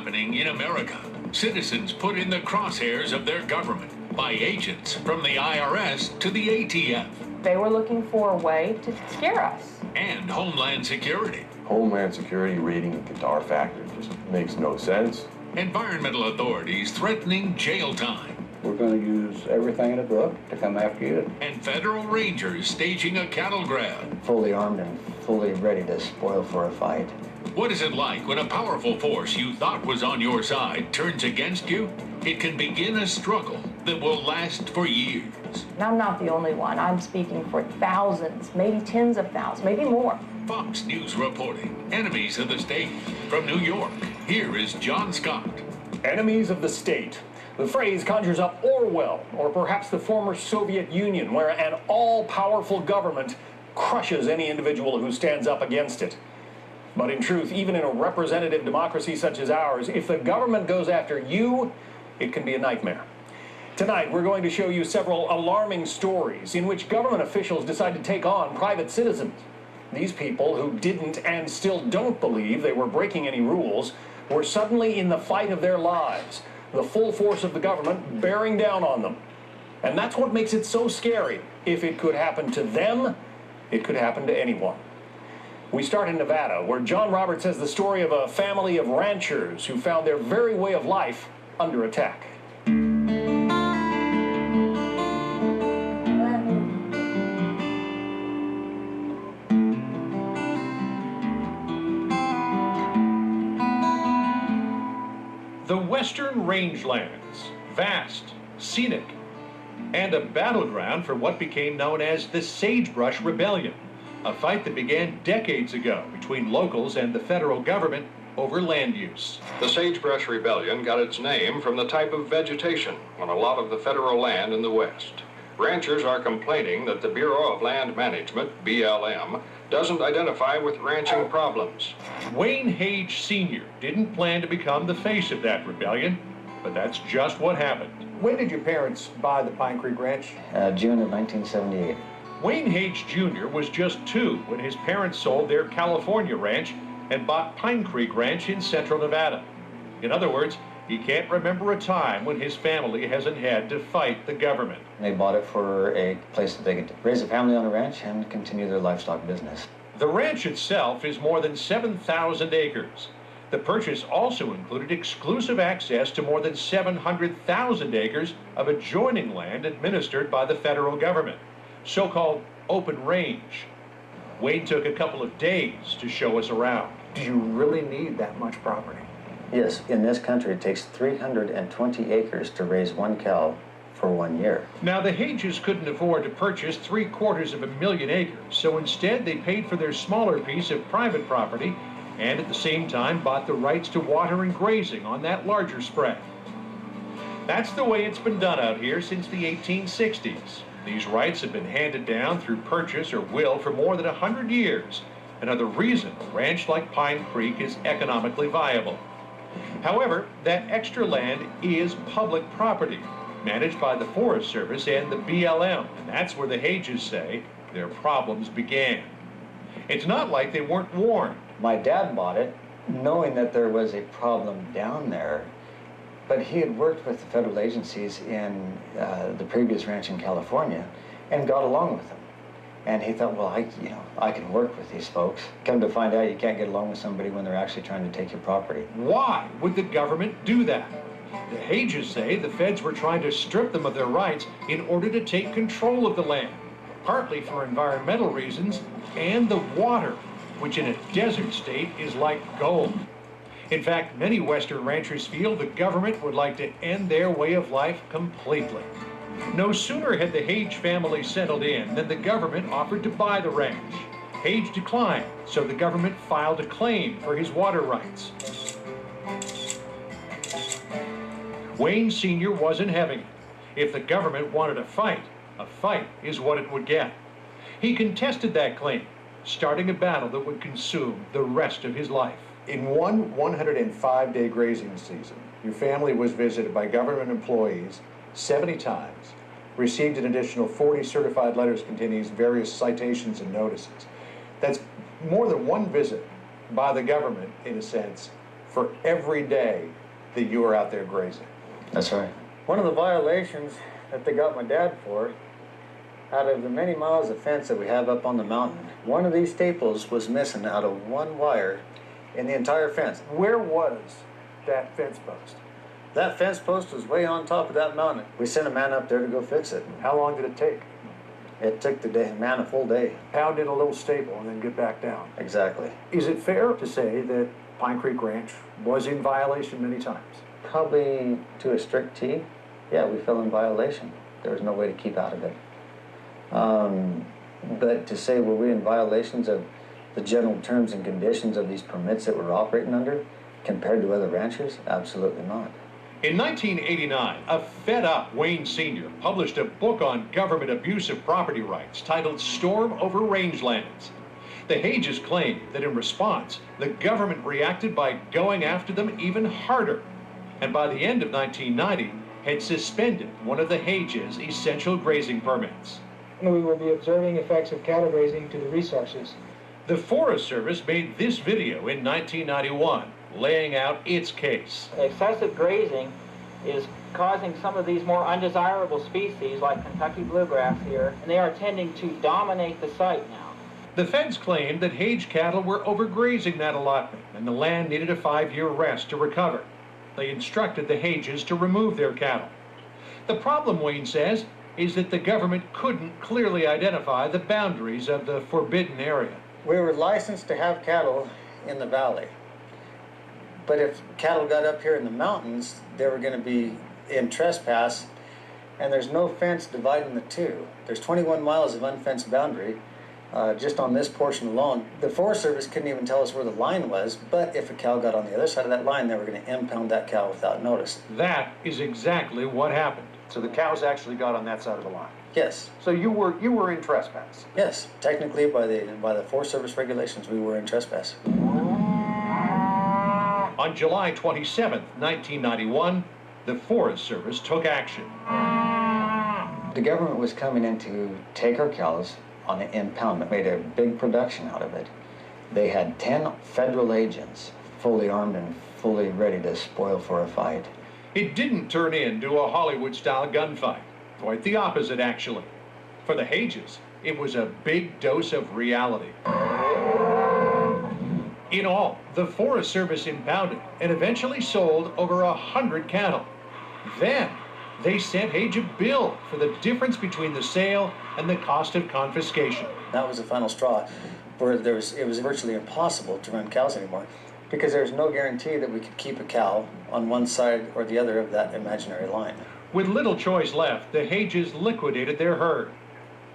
happening in America. Citizens put in the crosshairs of their government by agents from the IRS to the ATF. They were looking for a way to scare us. And Homeland Security. Homeland Security raiding a guitar factory just makes no sense. Environmental authorities threatening jail time. We're going to use everything in the book to come after you. And federal rangers staging a cattle grab. Fully armed and fully ready to spoil for a fight. What is it like when a powerful force you thought was on your side turns against you? It can begin a struggle that will last for years. And I'm not the only one. I'm speaking for thousands, maybe tens of thousands, maybe more. Fox News reporting, Enemies of the State. From New York, here is John Scott. Enemies of the state. The phrase conjures up Orwell, or perhaps the former Soviet Union, where an all-powerful government crushes any individual who stands up against it. But in truth, even in a representative democracy such as ours, if the government goes after you, it can be a nightmare. Tonight, we're going to show you several alarming stories in which government officials decide to take on private citizens. These people, who didn't and still don't believe they were breaking any rules, were suddenly in the fight of their lives, the full force of the government bearing down on them. And that's what makes it so scary. If it could happen to them, it could happen to anyone. We start in Nevada, where John Roberts has the story of a family of ranchers who found their very way of life under attack. The Western Rangelands, vast, scenic, and a battleground for what became known as the Sagebrush Rebellion, a fight that began decades ago between locals and the federal government over land use. The Sagebrush Rebellion got its name from the type of vegetation on a lot of the federal land in the West. Ranchers are complaining that the Bureau of Land Management, BLM, doesn't identify with ranching problems. Wayne Hage Sr. didn't plan to become the face of that rebellion, but that's just what happened. When did your parents buy the Pine Creek Ranch? June of 1978. Wayne Hage Jr. was just 2 when his parents sold their California ranch and bought Pine Creek Ranch in central Nevada. In other words, he can't remember a time when his family hasn't had to fight the government. They bought it for a place that they could raise a family on a ranch and continue their livestock business. The ranch itself is more than 7,000 acres. The purchase also included exclusive access to more than 700,000 acres of adjoining land administered by the federal government, so-called open range. Wayne took a couple of days to show us around. Do you really need that much property? Yes, in this country it takes 320 acres to raise 1 cow for 1 year. Now, the Hages couldn't afford to purchase 750,000 acres, so instead they paid for their smaller piece of private property and at the same time bought the rights to water and grazing on that larger spread. That's the way it's been done out here since the 1860s. These rights have been handed down through purchase or will for more than 100 years and are the reason a ranch like Pine Creek is economically viable. However, that extra land is public property, managed by the Forest Service and the BLM, and that's where the Hages say their problems began. It's not like they weren't warned. My dad bought it knowing that there was a problem down there, but he had worked with the federal agencies in the previous ranch in California and got along with them. And he thought, well, I can work with these folks. Come to find out you can't get along with somebody when they're actually trying to take your property. Why would the government do that? The Hages say the feds were trying to strip them of their rights in order to take control of the land, partly for environmental reasons and the water, which in a desert state is like gold. In fact, many Western ranchers feel the government would like to end their way of life completely. No sooner had the Hage family settled in than the government offered to buy the ranch. Hage declined, so the government filed a claim for his water rights. Wayne Sr. wasn't having it. If the government wanted a fight is what it would get. He contested that claim, starting a battle that would consume the rest of his life. In one 105-day grazing season, your family was visited by government employees 70 times, received an additional 40 certified letters containing various citations and notices. That's more than one visit by the government, in a sense, for every day that you were out there grazing. That's right. One of the violations that they got my dad for, out of the many miles of fence that we have up on the mountain, one of these staples was missing out of one wire in the entire fence. Where was that fence post? That fence post was way on top of that mountain. We sent a man up there to go fix it. How long did it take? It took the man a full day. Pound in a little staple and then get back down. Exactly. Is it fair to say that Pine Creek Ranch was in violation many times? Probably to a strict T. Yeah, we fell in violation. There was no way to keep out of it. But to say were we in violations of the general terms and conditions of these permits that we're operating under compared to other ranchers? Absolutely not. In 1989, a fed-up Wayne Sr. published a book on government abuse of property rights titled Storm Over Rangelands. The Hages claimed that in response, the government reacted by going after them even harder, and by the end of 1990, had suspended one of the Hages' essential grazing permits. We will be observing effects of cattle grazing to the resources. The Forest Service made this video in 1991, laying out its case. Excessive grazing is causing some of these more undesirable species, like Kentucky bluegrass here, and they are tending to dominate the site now. The feds claimed that Hage cattle were overgrazing that allotment, and the land needed a 5-year rest to recover. They instructed the Hages to remove their cattle. The problem, Wayne says, is that the government couldn't clearly identify the boundaries of the forbidden area. We were licensed to have cattle in the valley. But if cattle got up here in the mountains, they were going to be in trespass, and there's no fence dividing the two. There's 21 miles of unfenced boundary just on this portion alone. The Forest Service couldn't even tell us where the line was, but if a cow got on the other side of that line, they were going to impound that cow without notice. That is exactly what happened. So the cows actually got on that side of the line? Yes. So you were in trespass? Yes. Technically, by the Forest Service regulations, we were in trespass. On July 27, 1991, the Forest Service took action. The government was coming in to take our cows on an impoundment, made a big production out of it. They had 10 federal agents, fully armed and fully ready to spoil for a fight. It didn't turn into a Hollywood-style gunfight. Quite the opposite, actually. For the Hages, it was a big dose of reality. In all, the Forest Service impounded and eventually sold over 100 cattle. Then, they sent Hage a bill for the difference between the sale and the cost of confiscation. That was the final straw, where it was virtually impossible to run cows anymore, because there's no guarantee that we could keep a cow on one side or the other of that imaginary line. With little choice left, the Hages liquidated their herd.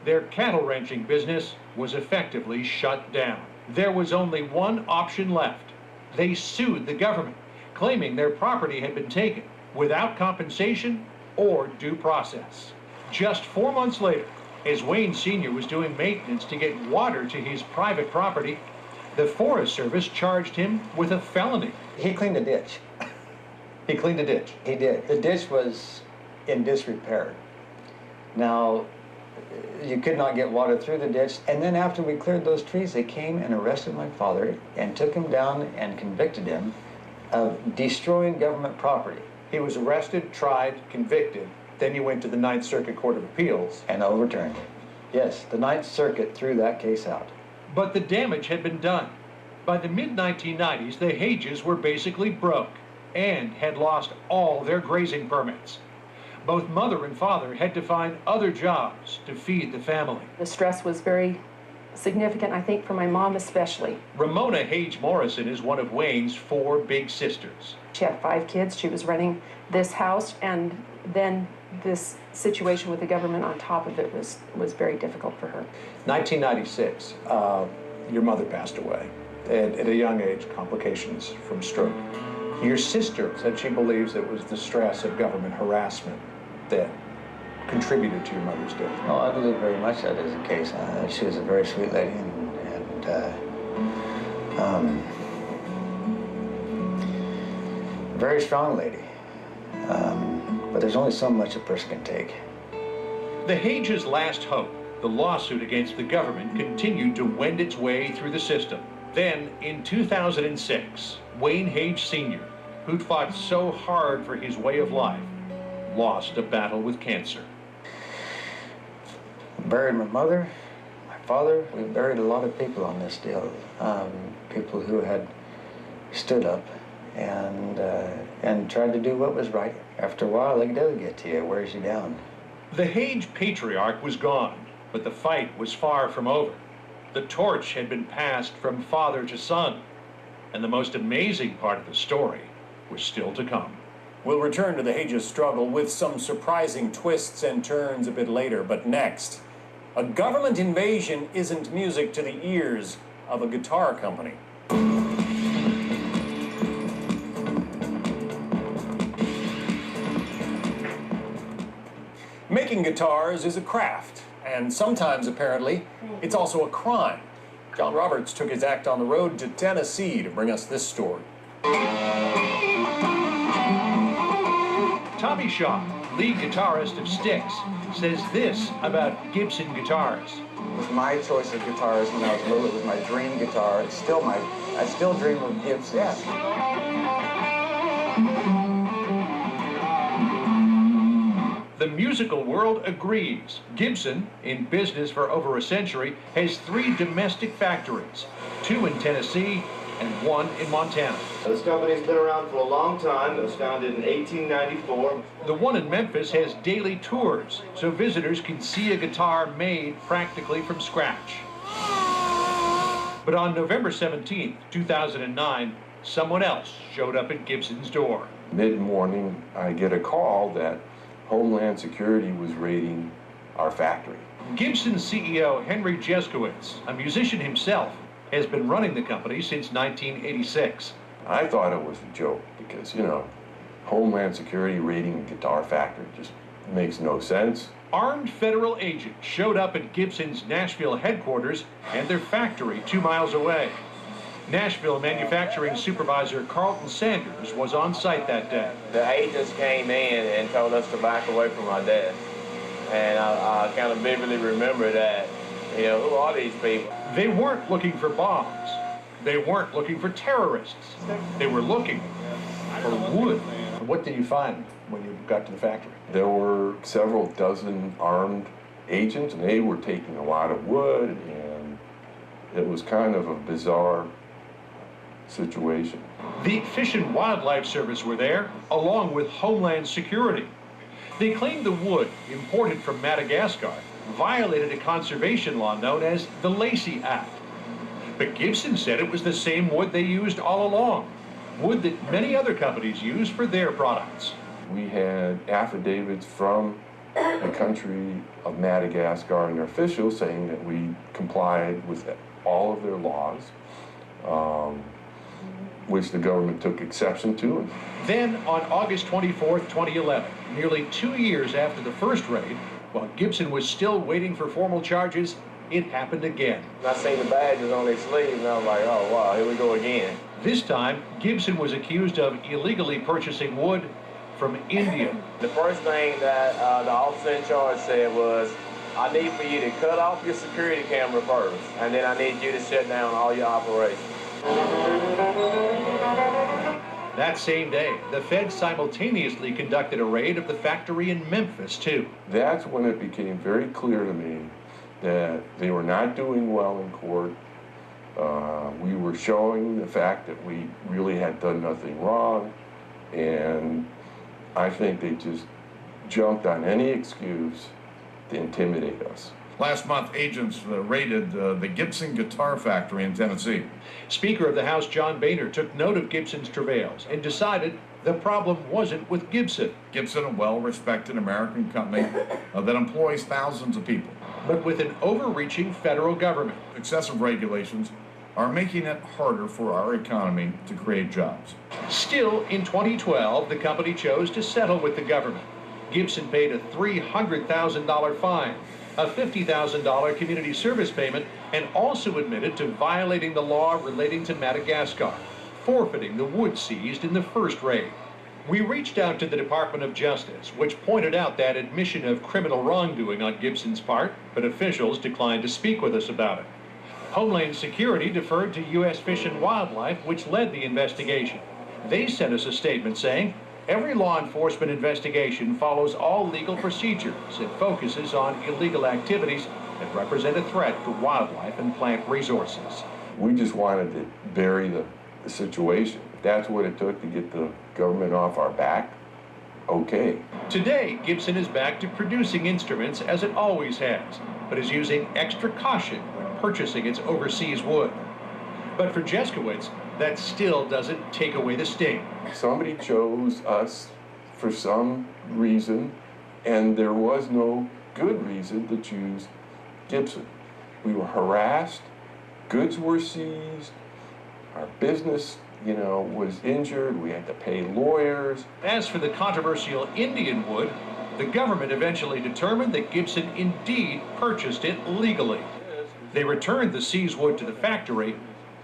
Their cattle ranching business was effectively shut down. There was only one option left. They sued the government, claiming their property had been taken without compensation or due process. Just 4 months later, as Wayne Sr. was doing maintenance to get water to his private property, the Forest Service charged him with a felony. He cleaned a ditch. He cleaned a ditch? He did. The ditch was in disrepair. Now, you could not get water through the ditch. And then after we cleared those trees, they came and arrested my father and took him down and convicted him of destroying government property. He was arrested, tried, convicted. Then you went to the Ninth Circuit Court of Appeals. And overturned. Yes, the Ninth Circuit threw that case out. But the damage had been done. By the mid-1990s, the Hages were basically broke and had lost all their grazing permits. Both mother and father had to find other jobs to feed the family. The stress was very significant, I think, for my mom especially. Ramona Hage Morrison is one of Wayne's 4 big sisters. She had 5 kids. She was running this house, and then this situation with the government on top of it was very difficult for her. 1996, your mother passed away at a young age, complications from stroke. Your sister said she believes it was the stress of government harassment that contributed to your mother's death. No, I believe very much that is the case. She was a very sweet lady and very strong lady. But there's only so much a person can take. The Hages' last hope, the lawsuit against the government, continued to wend its way through the system. Then, in 2006, Wayne Hage Sr., who'd fought so hard for his way of life, lost a battle with cancer. Buried my mother, my father. We buried a lot of people on this deal. People who had stood up and tried to do what was right. After a while, it does get to you. It wears you down. The Hage patriarch was gone, but the fight was far from over. The torch had been passed from father to son, and the most amazing part of the story was still to come. We'll return to the Hages struggle with some surprising twists and turns a bit later, but next, a government invasion isn't music to the ears of a guitar company. Making guitars is a craft, and sometimes, apparently, it's also a crime. John Roberts took his act on the road to Tennessee to bring us this story. Tommy Shaw, lead guitarist of Styx, says this about Gibson guitars. It was my choice of guitars when I was little. It was my dream guitar. It's still I still dream of Gibsons. The musical world agrees. Gibson, in business for over a century, has 3 domestic factories, 2 in Tennessee and 1 in Montana. This company's been around for a long time. It was founded in 1894. The one in Memphis has daily tours, so visitors can see a guitar made practically from scratch. But on November 17, 2009, someone else showed up at Gibson's door. Mid-morning, I get a call that Homeland Security was raiding our factory. Gibson's CEO, Henry Jeskowitz, a musician himself, has been running the company since 1986. I thought it was a joke because, you know, Homeland Security raiding a guitar factory just makes no sense. Armed federal agents showed up at Gibson's Nashville headquarters and their factory 2 miles away. Nashville manufacturing supervisor Carlton Sanders was on site that day. The agents came in and told us to back away from our desk. And I kind of vividly remember that, you know, who are these people? They weren't looking for bombs. They weren't looking for terrorists. They were looking for wood. What did you find when you got to the factory? There were several dozen armed agents, and they were taking a lot of wood, and it was kind of a bizarre situation. The Fish and Wildlife Service were there, along with Homeland Security. They claimed the wood, imported from Madagascar, violated a conservation law known as the Lacey Act. But Gibson said it was the same wood they used all along, wood that many other companies use for their products. We had affidavits from the country of Madagascar and their officials saying that we complied with all of their laws, which the government took exception to. Then, on August 24th, 2011, nearly 2 years after the first raid, while Gibson was still waiting for formal charges, it happened again. I seen the badges on their sleeves, and I was like, oh, wow, here we go again. This time, Gibson was accused of illegally purchasing wood from India. The first thing that the officer in charge said was, I need for you to cut off your security camera first, and then I need you to shut down all your operations. That same day, the Fed simultaneously conducted a raid of the factory in Memphis, too. That's when it became very clear to me that they were not doing well in court. We were showing the fact that we really had done nothing wrong, and I think they just jumped on any excuse to intimidate us. Last month, agents raided the Gibson Guitar Factory in Tennessee. Speaker of the House John Boehner took note of Gibson's travails and decided the problem wasn't with Gibson. Gibson, a well-respected American company that employs thousands of people. But with an overreaching federal government. Excessive regulations are making it harder for our economy to create jobs. Still, in 2012, the company chose to settle with the government. Gibson paid a $300,000 fine, a $50,000 community service payment, and also admitted to violating the law relating to Madagascar, forfeiting the wood seized in the first raid. We reached out to the Department of Justice, which pointed out that admission of criminal wrongdoing on Gibson's part, but officials declined to speak with us about it. Homeland Security deferred to U.S. Fish and Wildlife, which led the investigation. They sent us a statement saying, every law enforcement investigation follows all legal procedures and focuses on illegal activities that represent a threat to wildlife and plant resources. We just wanted to bury the situation. If that's what it took to get the government off our back, okay. Today, Gibson is back to producing instruments as it always has, but is using extra caution when purchasing its overseas wood. But for Jeskowitz, that still doesn't take away the sting. Somebody chose us for some reason, and there was no good reason to choose Gibson. We were harassed, goods were seized, our business, was injured, we had to pay lawyers. As for the controversial Indian wood, the government eventually determined that Gibson indeed purchased it legally. They returned the seized wood to the factory,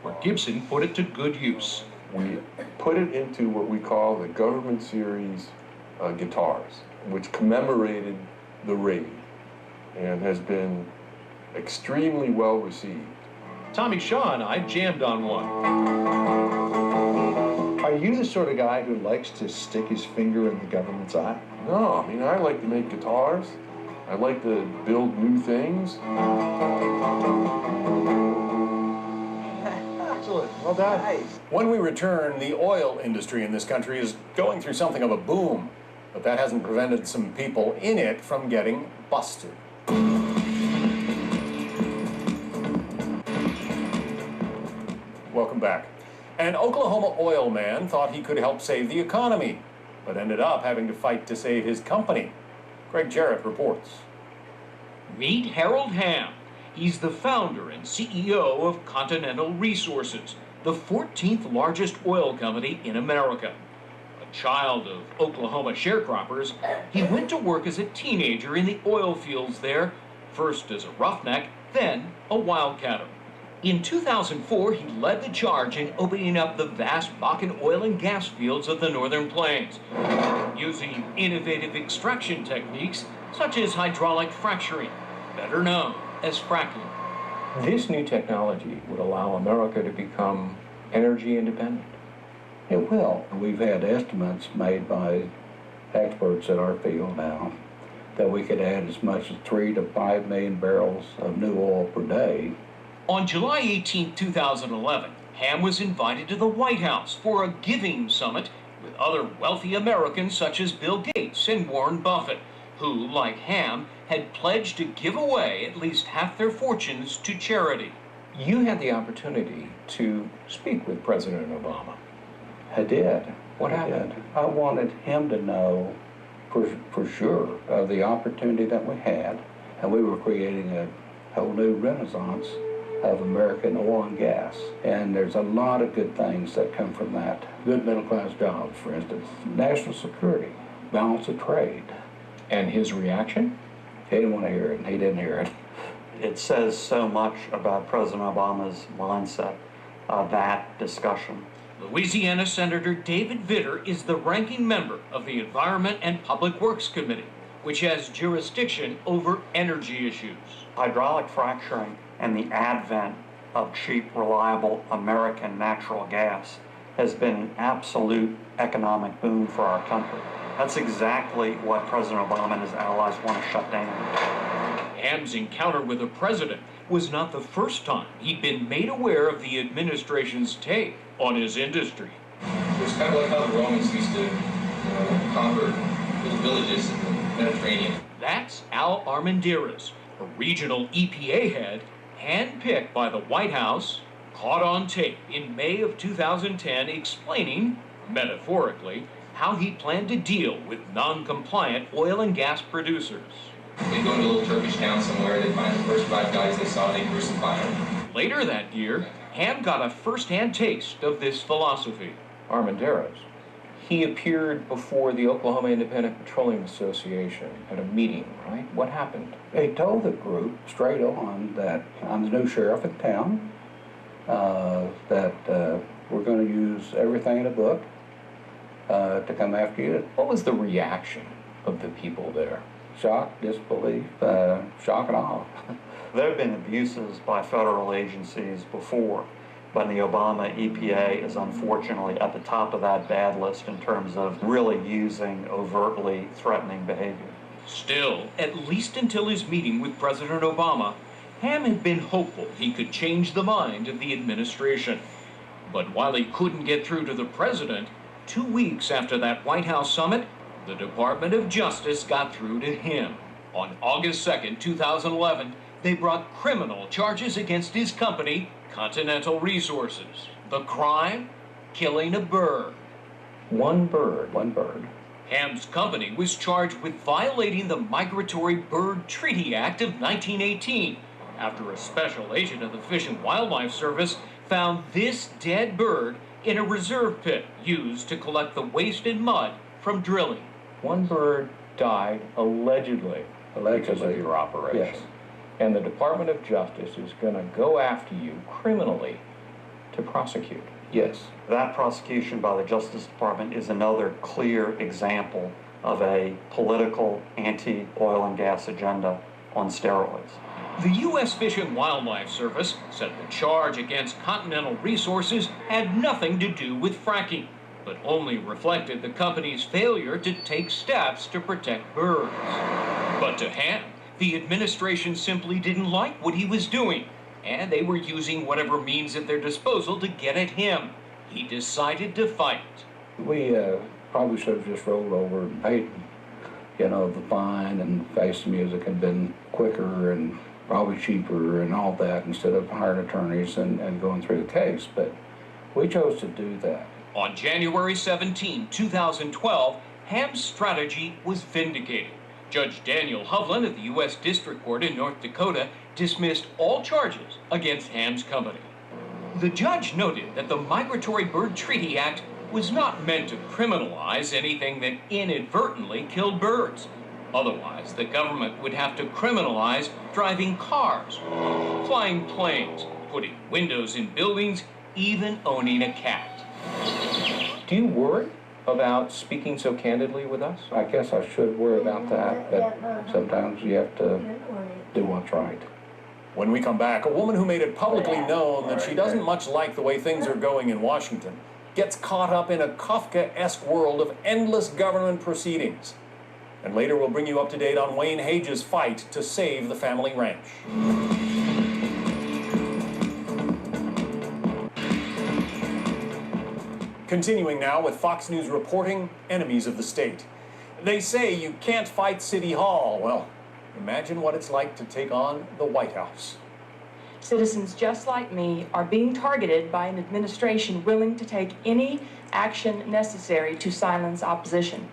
where Gibson put it to good use. We put it into what we call the government series guitars, which commemorated the raid and has been extremely well received. Tommy Shaw and I jammed on one. Are you the sort of guy who likes to stick his finger in the government's eye? No, I mean, I like to make guitars. I like to build new things. Excellent. Well done. Nice. When we return, the oil industry in this country is going through something of a boom, but that hasn't prevented some people in it from getting busted. Welcome back. An Oklahoma oil man thought he could help save the economy, but ended up having to fight to save his company. Greg Jarrett reports. Meet Harold Hamm. He's the founder and CEO of Continental Resources, the 14th largest oil company in America. A child of Oklahoma sharecroppers, he went to work as a teenager in the oil fields there, first as a roughneck, then a wildcatter. In 2004, he led the charge in opening up the vast Bakken oil and gas fields of the Northern Plains, using innovative extraction techniques such as hydraulic fracturing, better known as fracking. This new technology would allow America to become energy independent. It will. We've had estimates made by experts in our field now that we could add as much as 3 to 5 million barrels of new oil per day. On July 18, 2011, Hamm was invited to the White House for a giving summit with other wealthy Americans such as Bill Gates and Warren Buffett, who, like Hamm, had pledged to give away at least half their fortunes to charity. You had the opportunity to speak with President Obama. I did. What happened? I wanted him to know for sure of the opportunity that we had, and we were creating a whole new renaissance of American oil and gas. And there's a lot of good things that come from that. Good middle-class jobs, for instance, national security, balance of trade. And his reaction? He didn't want to hear it, and he didn't hear it. It says so much about President Obama's mindset, that discussion. Louisiana Senator David Vitter is the ranking member of the Environment and Public Works Committee, which has jurisdiction over energy issues. Hydraulic fracturing and the advent of cheap, reliable American natural gas has been an absolute economic boon for our country. That's exactly what President Obama and his allies want to shut down. Hamm's encounter with the president was not the first time he'd been made aware of the administration's take on his industry. It's kind of like how the Romans used to conquer little villages in the Mediterranean. That's Al Armendariz, a regional EPA head handpicked by the White House, caught on tape in May of 2010 explaining, metaphorically, how he planned to deal with non-compliant oil and gas producers. They'd go to a little Turkish town somewhere, they'd find the first 5 guys they saw, they'd crucify them. Later that year, Hamm got a first-hand taste of this philosophy. Armendariz. He appeared before the Oklahoma Independent Petroleum Association at a meeting, right? What happened? He told the group straight on that I'm the new sheriff in town, that we're going to use everything in the book to come after you. What was the reaction of the people there? Shock, disbelief, shock and awe. There have been abuses by federal agencies before, but the Obama EPA is unfortunately at the top of that bad list in terms of really using overtly threatening behavior. Still, at least until his meeting with President Obama, Ham had been hopeful he could change the mind of the administration. But while he couldn't get through to the president, 2 weeks after that White House summit, the Department of Justice got through to him. On August 2nd, 2011, they brought criminal charges against his company, Continental Resources. The crime? Killing a bird. One bird. Ham's company was charged with violating the Migratory Bird Treaty Act of 1918 after a special agent of the Fish and Wildlife Service found this dead bird in a reserve pit used to collect the waste and mud from drilling. One bird died allegedly because of your operation. Yes. And the Department of Justice is going to go after you criminally to prosecute. Yes. That prosecution by the Justice Department is another clear example of a political anti-oil and gas agenda on steroids. The U.S. Fish and Wildlife Service said the charge against Continental Resources had nothing to do with fracking, but only reflected the company's failure to take steps to protect birds. But to Ham, the administration simply didn't like what he was doing, and they were using whatever means at their disposal to get at him. He decided to fight. We probably should have just rolled over and paid, the fine and face music had been quicker and probably cheaper and all that instead of hiring attorneys and going through the case. But we chose to do that. On January 17, 2012, Ham's strategy was vindicated. Judge Daniel Hovland of the U.S. District Court in North Dakota dismissed all charges against Ham's company. The judge noted that the Migratory Bird Treaty Act was not meant to criminalize anything that inadvertently killed birds. Otherwise, the government would have to criminalize driving cars, flying planes, putting windows in buildings, even owning a cat. Do you worry about speaking so candidly with us? I guess I should worry about that, but sometimes you have to do what's right. When we come back, a woman who made it publicly known that she doesn't much like the way things are going in Washington gets caught up in a Kafka-esque world of endless government proceedings. And later we'll bring you up to date on Wayne Hage's fight to save the family ranch. Continuing now with Fox News reporting, Enemies of the State. They say you can't fight City Hall. Well, imagine what it's like to take on the White House. Citizens just like me are being targeted by an administration willing to take any action necessary to silence opposition.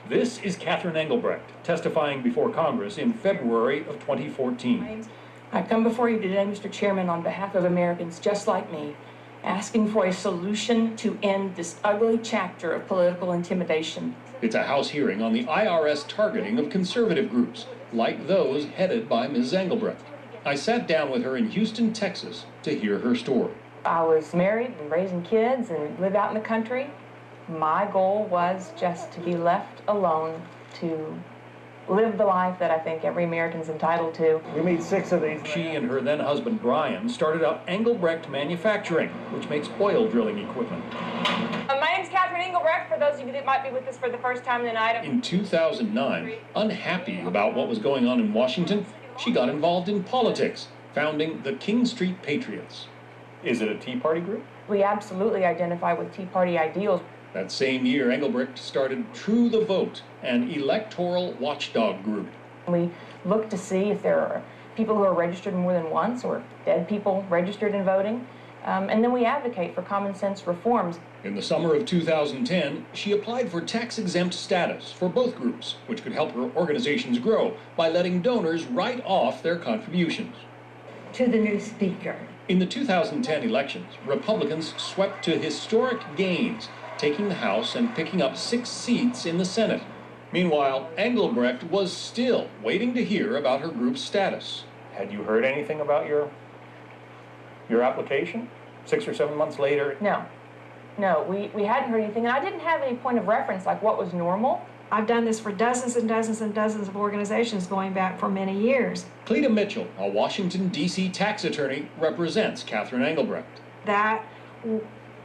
This is Catherine Engelbrecht, testifying before Congress in February of 2014. I come before you today, Mr. Chairman, on behalf of Americans just like me, asking for a solution to end this ugly chapter of political intimidation. It's a House hearing on the IRS targeting of conservative groups, like those headed by Ms. Engelbrecht. I sat down with her in Houston, Texas, to hear her story. I was married and raising kids and lived out in the country. My goal was just to be left alone to live the life that I think every American's entitled to. We made 6 of these. She and her then husband Brian started up Engelbrecht Manufacturing, which makes oil drilling equipment. My name's Catherine Engelbrecht, for those of you that might be with us for the first time tonight. In 2009, unhappy about what was going on in Washington, she got involved in politics, founding the King Street Patriots. Is it a Tea Party group? We absolutely identify with Tea Party ideals. That same year, Engelbrecht started True the Vote, an electoral watchdog group. We look to see if there are people who are registered more than once or dead people registered in voting. And then we advocate for common sense reforms. In the summer of 2010, she applied for tax-exempt status for both groups, which could help her organizations grow by letting donors write off their contributions. To the new speaker. In the 2010 elections, Republicans swept to historic gains, taking the House and picking up 6 seats in the Senate. Meanwhile, Engelbrecht was still waiting to hear about her group's status. Had you heard anything about your application? 6 or 7 months later? No, we hadn't heard anything, and I didn't have any point of reference like what was normal. I've done this for dozens and dozens and dozens of organizations going back for many years. Cleta Mitchell, a Washington, D.C. tax attorney, represents Catherine Engelbrecht. That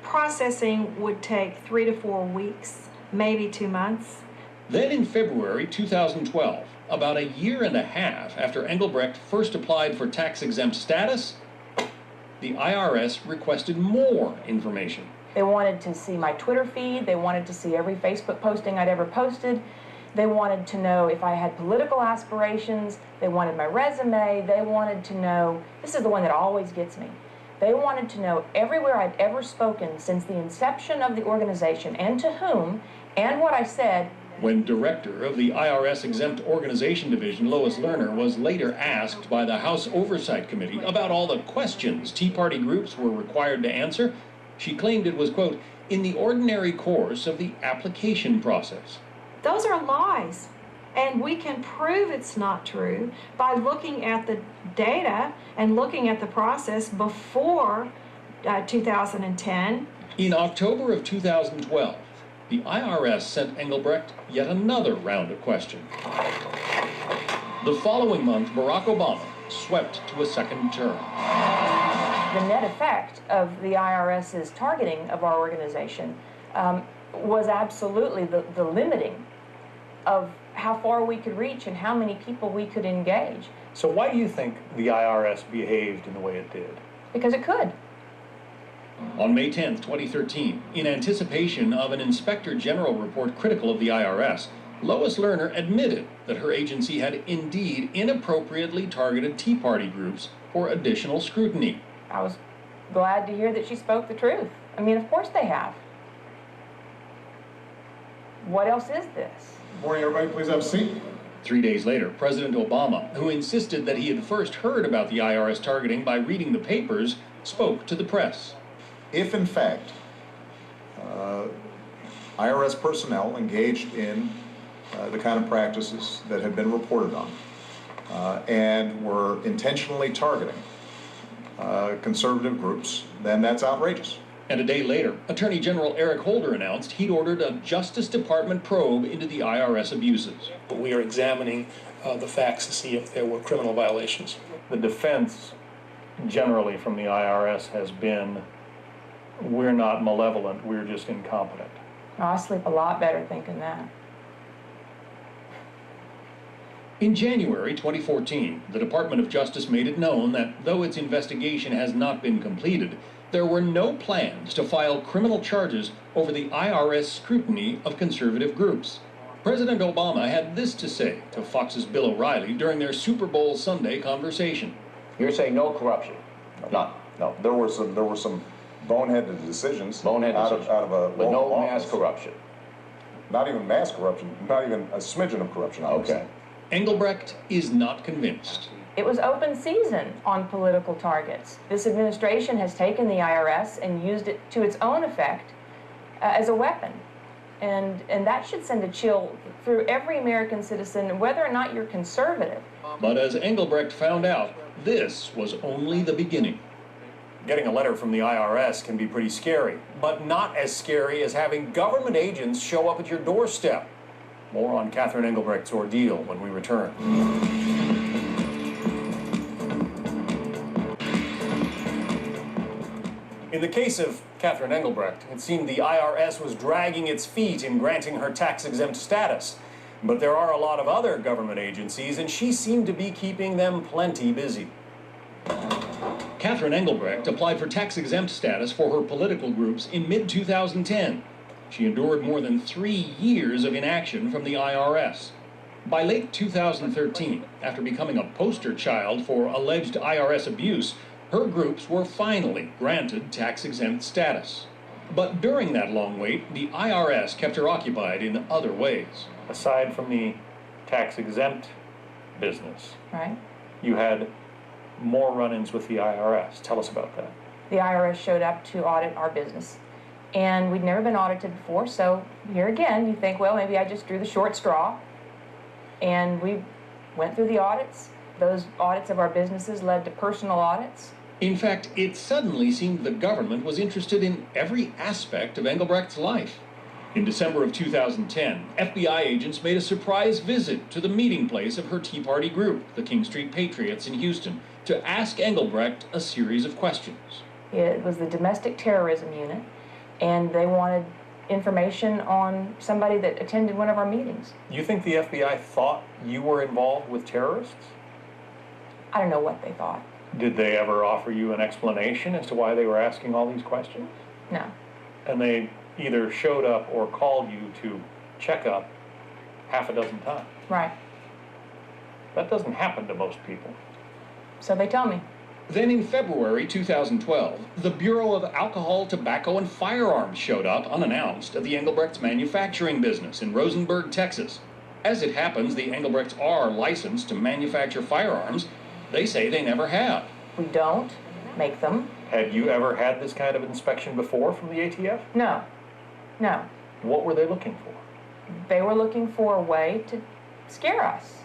processing would take 3 to 4 weeks, maybe 2 months. Then in February 2012, about a year and a half after Engelbrecht first applied for tax-exempt status, the IRS requested more information. They wanted to see my Twitter feed. They wanted to see every Facebook posting I'd ever posted. They wanted to know if I had political aspirations. They wanted my resume. They wanted to know, this is the one that always gets me. They wanted to know everywhere I'd ever spoken since the inception of the organization and to whom and what I said. When director of the IRS Exempt Organization Division, Lois Lerner, was later asked by the House Oversight Committee about all the questions Tea Party groups were required to answer, she claimed it was, quote, in the ordinary course of the application process. Those are lies. And we can prove it's not true by looking at the data and looking at the process before 2010. In October of 2012, the IRS sent Engelbrecht yet another round of questions. The following month, Barack Obama swept to a second term. The net effect of the IRS's targeting of our organization was absolutely the limiting of how far we could reach and how many people we could engage. So why do you think the IRS behaved in the way it did? Because it could. On May 10, 2013, in anticipation of an Inspector General report critical of the IRS, Lois Lerner admitted that her agency had indeed inappropriately targeted Tea Party groups for additional scrutiny. I was glad to hear that she spoke the truth. I mean, of course they have. What else is this? Good morning, everybody. Please have a seat. 3 days later, President Obama, who insisted that he had first heard about the IRS targeting by reading the papers, spoke to the press. If, in fact, IRS personnel engaged in the kind of practices that have been reported on and were intentionally targeting conservative groups, then that's outrageous. And a day later, Attorney General Eric Holder announced he'd ordered a Justice Department probe into the IRS abuses. We are examining the facts to see if there were criminal violations. The defense generally from the IRS has been, we're not malevolent, we're just incompetent. Oh, I sleep a lot better thinking that. In January 2014, the Department of Justice made it known that though its investigation has not been completed, there were no plans to file criminal charges over the IRS scrutiny of conservative groups. President Obama had this to say to Fox's Bill O'Reilly during their Super Bowl Sunday conversation. You're saying no corruption? None. No, there were some boneheaded decisions. Out of a but no mass corruption. Not even mass corruption. Not even a smidgen of corruption. Okay. Engelbrecht is not convinced. It was open season on political targets. This administration has taken the IRS and used it to its own effect as a weapon. And that should send a chill through every American citizen, whether or not you're conservative. But as Engelbrecht found out, this was only the beginning. Getting a letter from the IRS can be pretty scary, but not as scary as having government agents show up at your doorstep. More on Catherine Engelbrecht's ordeal when we return. In the case of Catherine Engelbrecht, it seemed the IRS was dragging its feet in granting her tax-exempt status. But there are a lot of other government agencies, and she seemed to be keeping them plenty busy. Catherine Engelbrecht applied for tax-exempt status for her political groups in mid-2010. She endured more than 3 years of inaction from the IRS. By late 2013, after becoming a poster child for alleged IRS abuse, her groups were finally granted tax-exempt status. But during that long wait, the IRS kept her occupied in other ways. Aside from the tax-exempt business, right? You had more run-ins with the IRS. Tell us about that. The IRS showed up to audit our business. And we'd never been audited before, so here again, you think, well, maybe I just drew the short straw. And we went through the audits. Those audits of our businesses led to personal audits. In fact, it suddenly seemed the government was interested in every aspect of Engelbrecht's life. In December of 2010, FBI agents made a surprise visit to the meeting place of her Tea Party group, the King Street Patriots in Houston, to ask Engelbrecht a series of questions. It was the domestic terrorism unit, and they wanted information on somebody that attended one of our meetings. You think the FBI thought you were involved with terrorists? I don't know what they thought. Did they ever offer you an explanation as to why they were asking all these questions? No. And they either showed up or called you to check up half a dozen times. Right. That doesn't happen to most people. So they tell me. Then in February 2012, the Bureau of Alcohol, Tobacco, and Firearms showed up unannounced at the Engelbrecht's manufacturing business in Rosenberg, Texas. As it happens, the Engelbrechts are licensed to manufacture firearms. They say they never have. We don't make them. Had you ever had this kind of inspection before from the ATF? No. No. What were they looking for? They were looking for a way to scare us.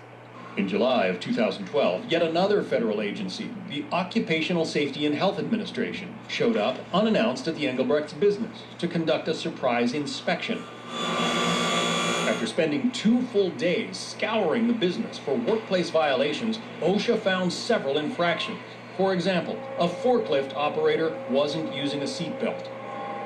In July of 2012, yet another federal agency, the Occupational Safety and Health Administration, showed up unannounced at the Engelbrechts' business to conduct a surprise inspection. After spending 2 full days scouring the business for workplace violations, OSHA found several infractions. For example, a forklift operator wasn't using a seatbelt.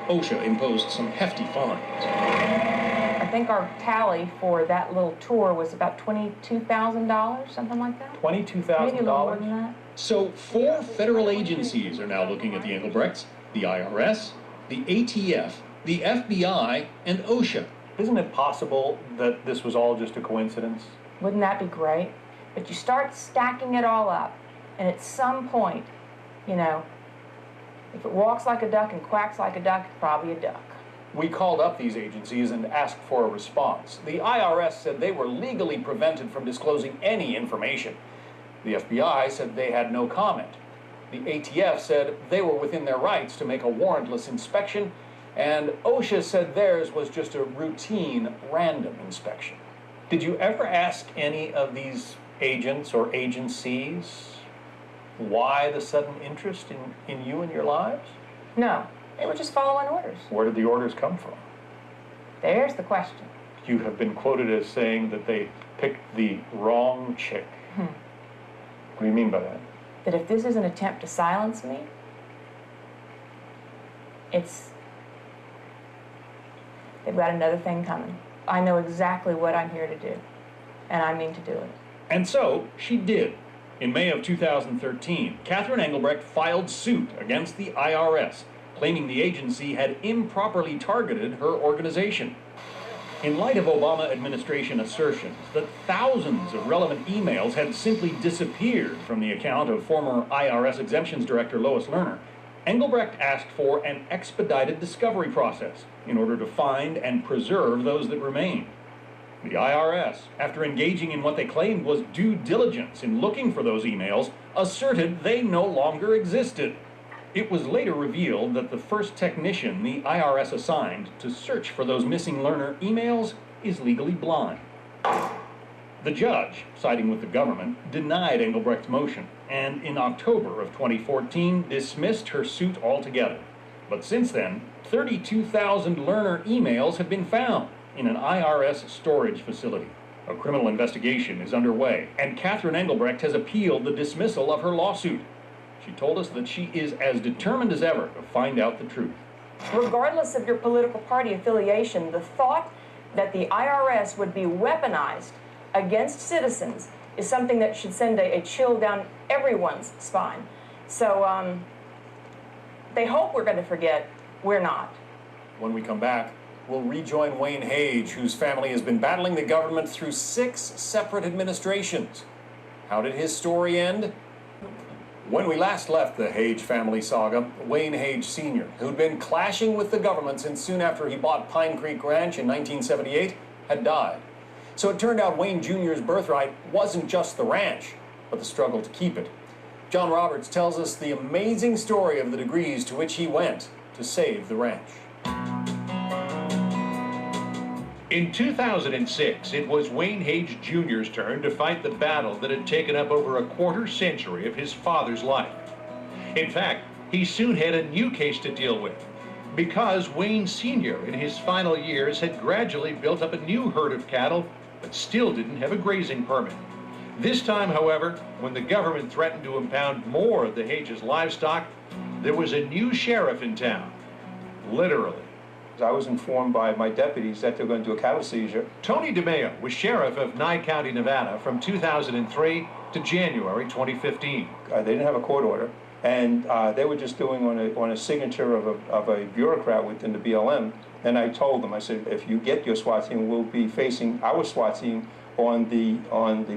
OSHA imposed some hefty fines. I think our tally for that little tour was about $22,000, something like that. $22,000? Maybe a little more than that. So 4 federal agencies are now looking at the Engelbrechts: the IRS, the ATF, the FBI, and OSHA. Isn't it possible that this was all just a coincidence? Wouldn't that be great? But you start stacking it all up, and at some point, you know, if it walks like a duck and quacks like a duck, it's probably a duck. We called up these agencies and asked for a response. The IRS said they were legally prevented from disclosing any information. The FBI said they had no comment. The ATF said they were within their rights to make a warrantless inspection, and OSHA said theirs was just a routine, random inspection. Did you ever ask any of these agents or agencies why the sudden interest in you and your lives? No, they were just following orders. Where did the orders come from? There's the question. You have been quoted as saying that they picked the wrong chick. What do you mean by that? That if this is an attempt to silence me, they've got another thing coming. I know exactly what I'm here to do, and I mean to do it. And so she did. In May of 2013, Catherine Engelbrecht filed suit against the IRS, claiming the agency had improperly targeted her organization. In light of Obama administration assertions that thousands of relevant emails had simply disappeared from the account of former IRS exemptions director Lois Lerner, Engelbrecht asked for an expedited discovery process in order to find and preserve those that remained. The IRS, after engaging in what they claimed was due diligence in looking for those emails, asserted they no longer existed. It was later revealed that the first technician the IRS assigned to search for those missing Lerner emails is legally blind. The judge, siding with the government, denied Engelbrecht's motion, and in October of 2014 dismissed her suit altogether. But since then, 32,000 Lerner emails have been found in an IRS storage facility. A criminal investigation is underway, and Catherine Engelbrecht has appealed the dismissal of her lawsuit. She told us that she is as determined as ever to find out the truth. Regardless of your political party affiliation, the thought that the IRS would be weaponized against citizens is something that should send a chill down everyone's spine. So they hope we're going to forget. We're not. When we come back, we'll rejoin Wayne Hage, whose family has been battling the government through 6 separate administrations. How did his story end? When we last left the Hage family saga, Wayne Hage Sr., who'd been clashing with the government since soon after he bought Pine Creek Ranch in 1978, had died. So it turned out Wayne Jr.'s birthright wasn't just the ranch, but the struggle to keep it. John Roberts tells us the amazing story of the degrees to which he went to save the ranch. In 2006, it was Wayne Hage Jr.'s turn to fight the battle that had taken up over a quarter century of his father's life. In fact, he soon had a new case to deal with. Because Wayne Sr. in his final years had gradually built up a new herd of cattle, but still didn't have a grazing permit. This time, however, when the government threatened to impound more of the Hages livestock, there was a new sheriff in town. Literally. I was informed by my deputies that they were going to do a cattle seizure. Tony DeMeo was sheriff of Nye County, Nevada from 2003 to January 2015. They didn't have a court order, and they were just doing on a signature of a bureaucrat within the BLM. And I told them, I said, if you get your SWAT team, we'll be facing our SWAT team on the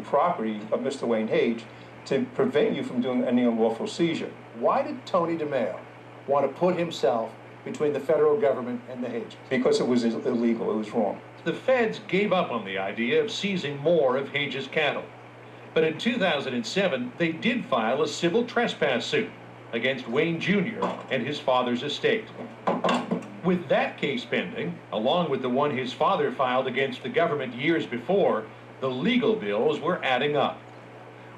property of Mr. Wayne Hage to prevent you from doing any unlawful seizure. Why did Tony DeMeo want to put himself between the federal government and the Hages? Because it was illegal, it was wrong. The feds gave up on the idea of seizing more of Hages' cattle. But in 2007, they did file a civil trespass suit against Wayne Jr. and his father's estate. With that case pending, along with the one his father filed against the government years before, the legal bills were adding up.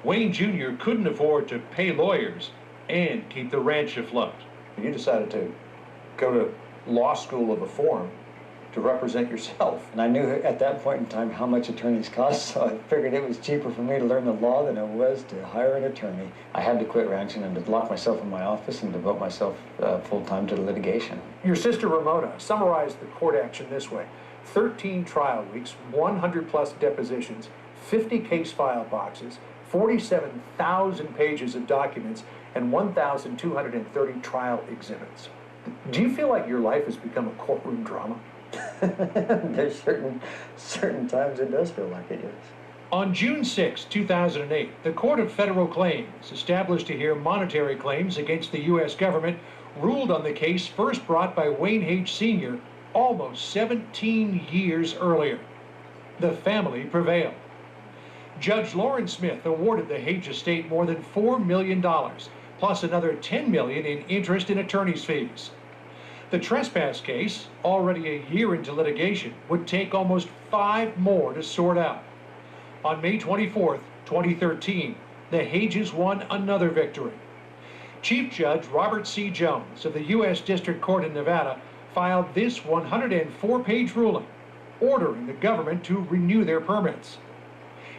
Wayne Jr. couldn't afford to pay lawyers and keep the ranch afloat. You decided to go to law school of a form to represent yourself. And I knew at that point in time how much attorneys cost, so I figured it was cheaper for me to learn the law than it was to hire an attorney. I had to quit ranching and to lock myself in my office and devote myself full-time to the litigation. Your sister Ramona summarized the court action this way: 13 trial weeks, 100-plus depositions, 50 case file boxes, 47,000 pages of documents, and 1,230 trial exhibits. Do you feel like your life has become a courtroom drama? There's certain times it does feel like it is. On June 6, 2008, the Court of Federal Claims, established to hear monetary claims against the U.S. government, ruled on the case first brought by Wayne Hage Sr. almost 17 years earlier. The family prevailed. Judge Lauren Smith awarded the Hage estate more than $4 million, plus another $10 million in interest and attorney's fees. The trespass case, already a year into litigation, would take almost 5 more to sort out. On May 24, 2013, the Hages won another victory. Chief Judge Robert C. Jones of the U.S. District Court in Nevada filed this 104-page ruling, ordering the government to renew their permits.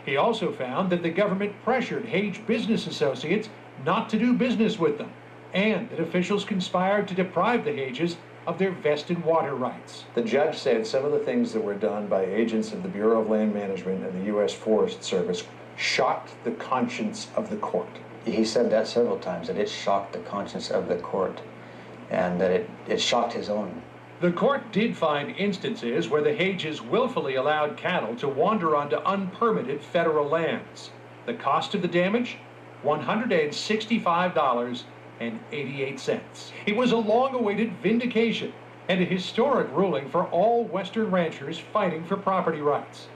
He also found that the government pressured Hage business associates not to do business with them, and that officials conspired to deprive the Hages of their vested water rights. The judge said some of the things that were done by agents of the Bureau of Land Management and the U.S. Forest Service shocked the conscience of the court. He said that several times, that it shocked the conscience of the court, and that it shocked his own. The court did find instances where the Hages willfully allowed cattle to wander onto unpermitted federal lands. The cost of the damage? $165.88. It was a long-awaited vindication and a historic ruling for all Western ranchers fighting for property rights.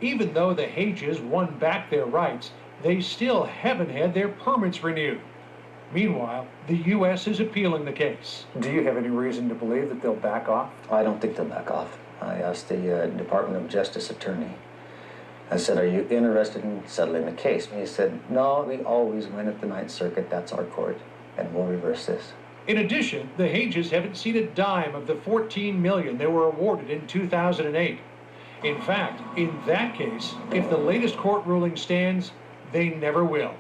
Even though the Hages won back their rights, they still haven't had their permits renewed. Meanwhile, the U.S. is appealing the case. Do you have any reason to believe that they'll back off? I don't think they'll back off. I asked the Department of Justice attorney. I said, are you interested in settling the case? And he said, no, we always win at the Ninth Circuit. That's our court, and we'll reverse this. In addition, the Hages haven't seen a dime of the $14 million they were awarded in 2008. In fact, in that case, if the latest court ruling stands, they never will.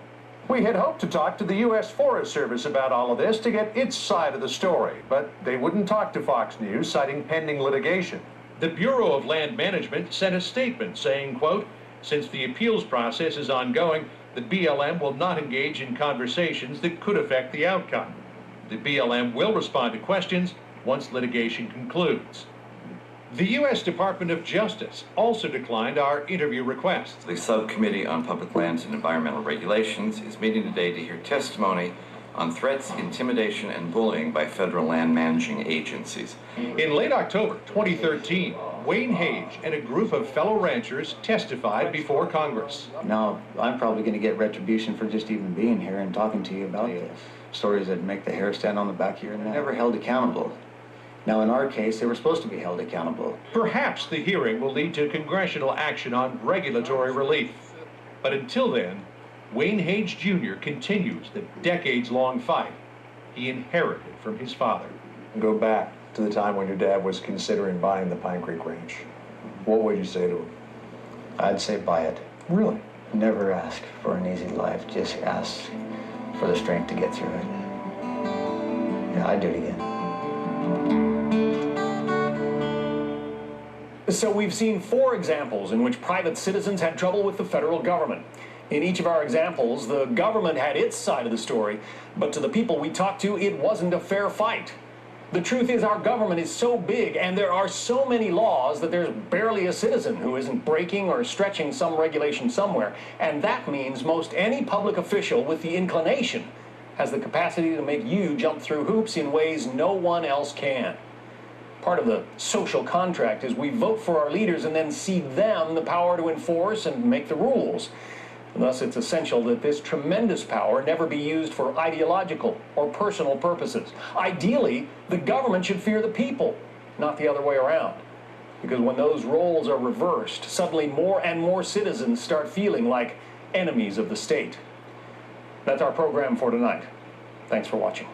We had hoped to talk to the U.S. Forest Service about all of this to get its side of the story, but they wouldn't talk to Fox News, citing pending litigation. The Bureau of Land Management sent a statement saying, quote, since the appeals process is ongoing, the BLM will not engage in conversations that could affect the outcome. The BLM will respond to questions once litigation concludes. The U.S. Department of Justice also declined our interview requests. The Subcommittee on Public Lands and Environmental Regulations is meeting today to hear testimony on threats, intimidation, and bullying by federal land managing agencies. In late October 2013, Wayne Hage and a group of fellow ranchers testified before Congress. Now, I'm probably going to get retribution for just even being here and talking to you about this. Stories that make the hair stand on the back of your neck. Never held accountable. Now, in our case, they were supposed to be held accountable. Perhaps the hearing will lead to congressional action on regulatory relief. But until then, Wayne Hage Jr. continues the decades-long fight he inherited from his father. Go back to the time when your dad was considering buying the Pine Creek Ranch, what would you say to him? I'd say buy it. Really? Never ask for an easy life, just ask for the strength to get through it. Yeah, I'd do it again. So we've seen 4 examples in which private citizens had trouble with the federal government. In each of our examples, the government had its side of the story, but to the people we talked to, it wasn't a fair fight. The truth is our government is so big and there are so many laws that there's barely a citizen who isn't breaking or stretching some regulation somewhere. And that means most any public official with the inclination has the capacity to make you jump through hoops in ways no one else can. Part of the social contract is we vote for our leaders and then cede them the power to enforce and make the rules. And thus, it's essential that this tremendous power never be used for ideological or personal purposes. Ideally, the government should fear the people, not the other way around. Because when those roles are reversed, suddenly more and more citizens start feeling like enemies of the state. That's our program for tonight. Thanks for watching.